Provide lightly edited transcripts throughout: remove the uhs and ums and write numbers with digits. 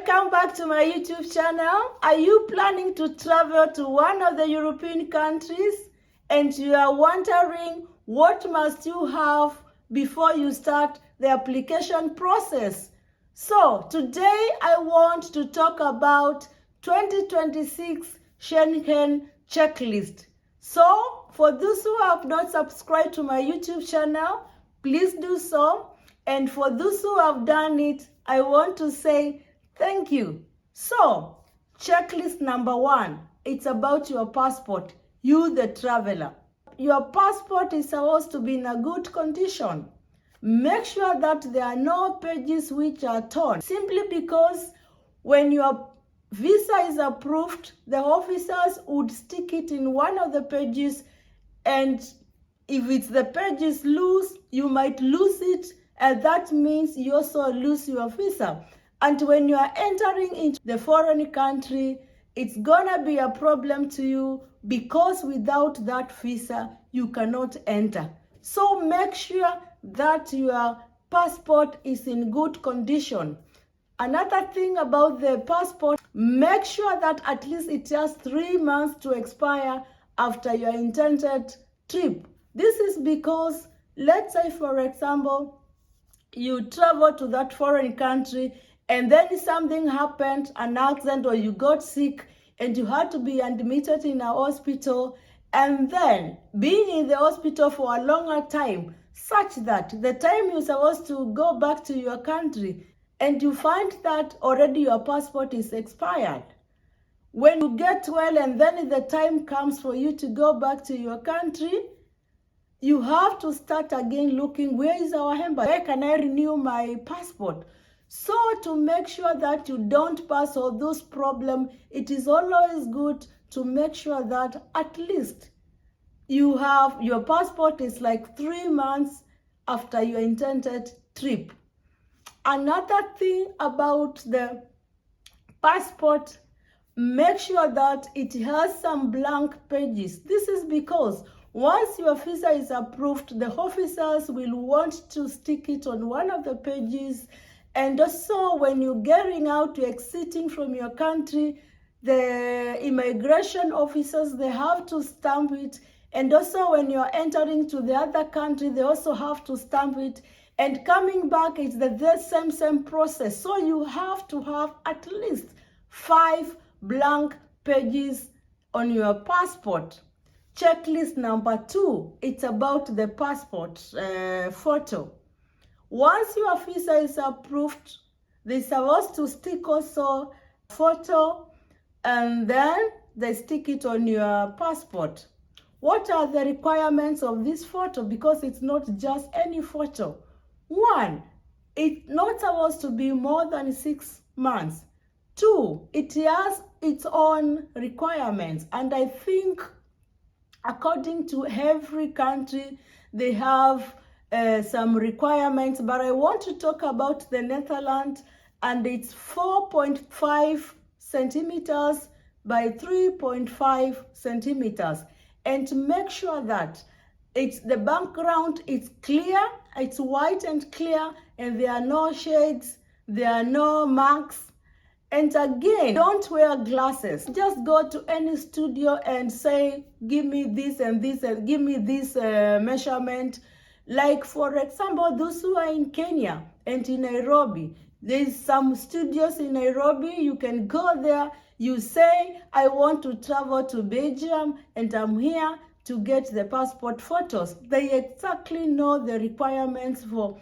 Welcome back to my YouTube channel. Are you planning to travel to one of the European countries and you are wondering what must you have before you start the application process? So today I want to talk about 2026 Schengen checklist. So for those who have not subscribed to my YouTube channel, please do so. And for those who have done it, I want to say thank you. So, checklist number 1, it's about your passport, you the traveler. Your passport is supposed to be in a good condition. Make sure that there are no pages which are torn, simply because when your visa is approved, the officers would stick it in one of the pages, and if it's the page is loose, you might lose it, and that means you also lose your visa. And when you are entering into the foreign country, it's gonna be a problem to you, because without that visa, you cannot enter. So make sure that your passport is in good condition. Another thing about the passport, make sure that at least it has 3 months to expire after your intended trip. This is because, let's say for example, you travel to that foreign country and then something happened, an accident, or you got sick and you had to be admitted in a hospital, and then being in the hospital for a longer time, such that the time you're supposed to go back to your country and you find that already your passport is expired. When you get well and then the time comes for you to go back to your country, you have to start again looking, where is our embassy? Where can I renew my passport? So to make sure that you don't pass all those problems, it is always good to make sure that at least you have your passport is like 3 months after your intended trip. Another thing about the passport, make sure that it has some blank pages. This is because once your visa is approved, the officers will want to stick it on one of the pages. And also when you're getting out, you're exiting from your country, the immigration officers, they have to stamp it. And also when you're entering to the other country, they also have to stamp it. And coming back, it's the same process. So you have to have at least 5 blank pages on your passport. Checklist number 2, it's about the passport photo. Once your visa is approved, they're supposed to stick also photo, and then they stick it on your passport. What are the requirements of this photo? Because it's not just any photo. 1, it's not supposed to be more than 6 months. 2, it has its own requirements, and I think according to every country, they have some requirements, but I want to talk about the Netherlands, and it's 4.5 centimeters by 3.5 centimeters. And make sure that it's the background is clear, it's white and clear, and there are no shades, there are no marks. And again, don't wear glasses. Just go to any studio and say, give me this and this, and give me this measurement. Like for example, those who are in Kenya and in Nairobi, there's some studios in Nairobi. You can go there, you say, I want to travel to Belgium and I'm here to get the passport photos. They exactly know the requirements for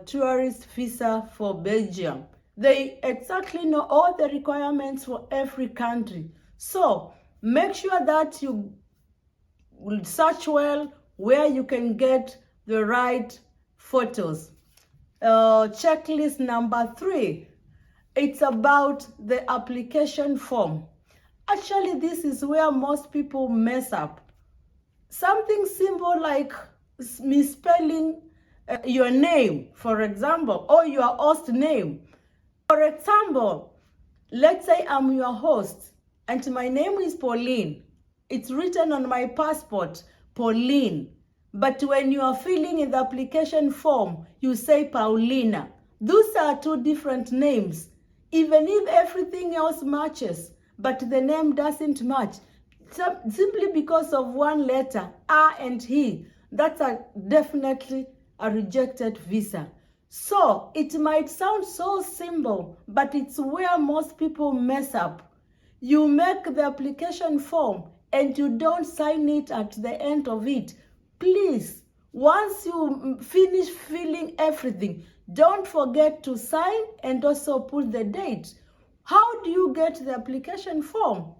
tourist visa for Belgium. They exactly know all the requirements for every country. So make sure that you will search well where you can get the right photos. Checklist number 3, it's about the application form. Actually, this is where most people mess up. Something simple like misspelling your name, for example, or your host name. For example, let's say I'm your host and my name is Pauline. It's written on my passport, Pauline. But when you are filling in the application form, you say Paulina. Those are 2 different names. Even if everything else matches, but the name doesn't match, simply because of one letter, R and he, that's definitely a rejected visa. So it might sound so simple, but it's where most people mess up. You make the application form and you don't sign it at the end of it. Please, once you finish filling everything, don't forget to sign and also put the date. How do you get the application form?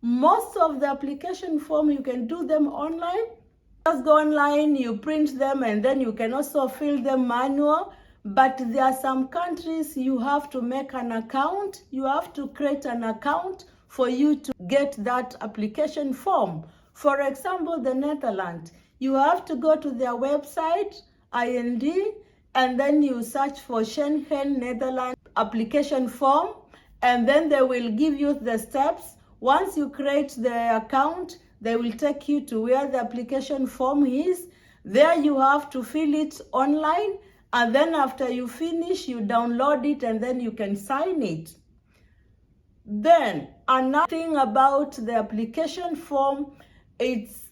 Most of the application form, you can do them online. Just go online, you print them, and then you can also fill them manual. But there are some countries you have to make an account. You have to create an account for you to get that application form. For example, the Netherlands, you have to go to their website, IND, and then you search for Schengen Netherlands application form, and then they will give you the steps. Once you create the account, they will take you to where the application form is. There you have to fill it online, and then after you finish, you download it, and then you can sign it. Then another thing about the application form, it's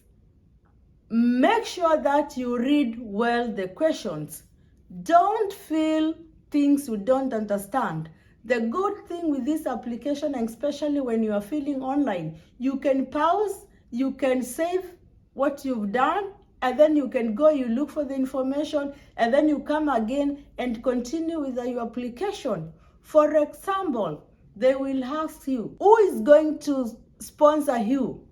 make sure that you read well the questions. Don't fill things you don't understand. The good thing with this application, especially when you are filling online, you can pause, you can save what you've done, and then you can go, you look for the information, and then you come again and continue with your application. For example, they will ask you, who is going to sponsor you?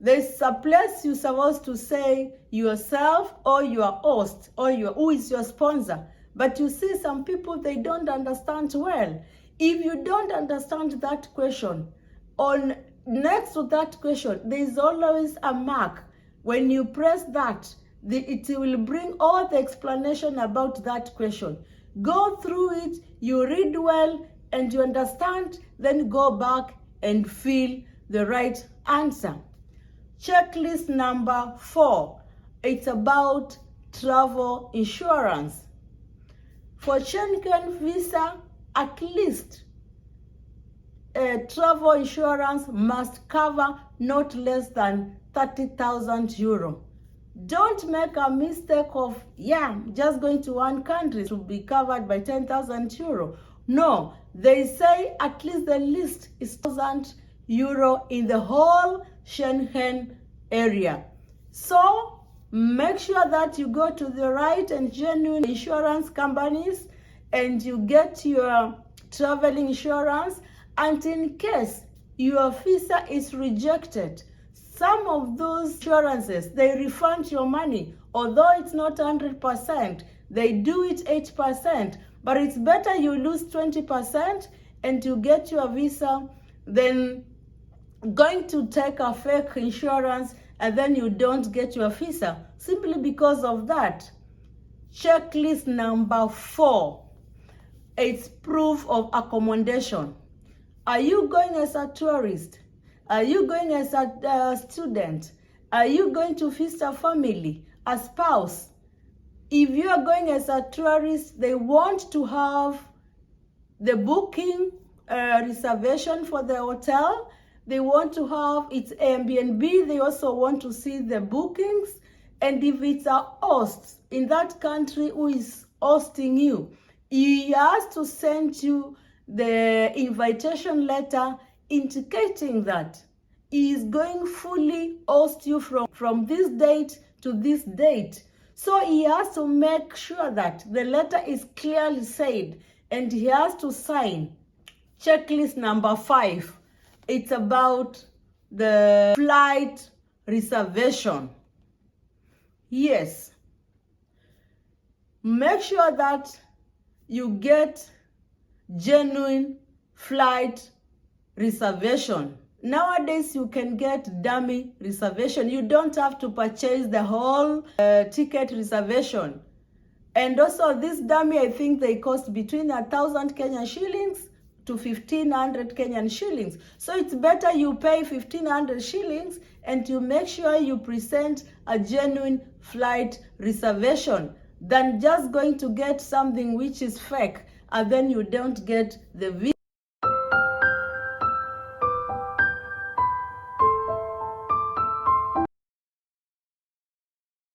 There's a place you're supposed to say yourself or your host or who is your sponsor. But you see, some people, they don't understand well. If you don't understand that question, on next to that question, there is always a mark. When you press that, it will bring all the explanation about that question. Go through it, you read well, and you understand, then go back and fill the right answer. Checklist number 4, it's about travel insurance. For Schengen visa, at least travel insurance must cover not less than 30,000 euro. Don't make a mistake of, just going to one country to be covered by 10,000 euro. No, they say at least the list is 1,000 euro in the whole Schengen area. So make sure that you go to the right and genuine insurance companies and you get your traveling insurance. And in case your visa is rejected, some of those insurances, they refund your money. Although it's not 100%, they do it 8%. But it's better you lose 20% and you get your visa than going to take a fake insurance and then you don't get your visa simply because of that. Checklist number 4, it's proof of accommodation. Are you going as a tourist? Are you going as a student? Are you going to visit a family, a spouse? If you are going as a tourist, they want to have the booking reservation for the hotel. They want to have its Airbnb. They also want to see the bookings. And if it's a host in that country who is hosting you, he has to send you the invitation letter indicating that he is going fully host you from this date to this date. So he has to make sure that the letter is clearly said and he has to sign. Checklist number 5. It's about the flight reservation. Yes. Make sure that you get genuine flight reservation. Nowadays, you can get dummy reservation. You don't have to purchase the whole ticket reservation. And also this dummy, I think they cost between 1,000 Kenyan shillings to 1,500 Kenyan shillings. So it's better you pay 1,500 shillings and you make sure you present a genuine flight reservation than just going to get something which is fake. and then you don't get the visa.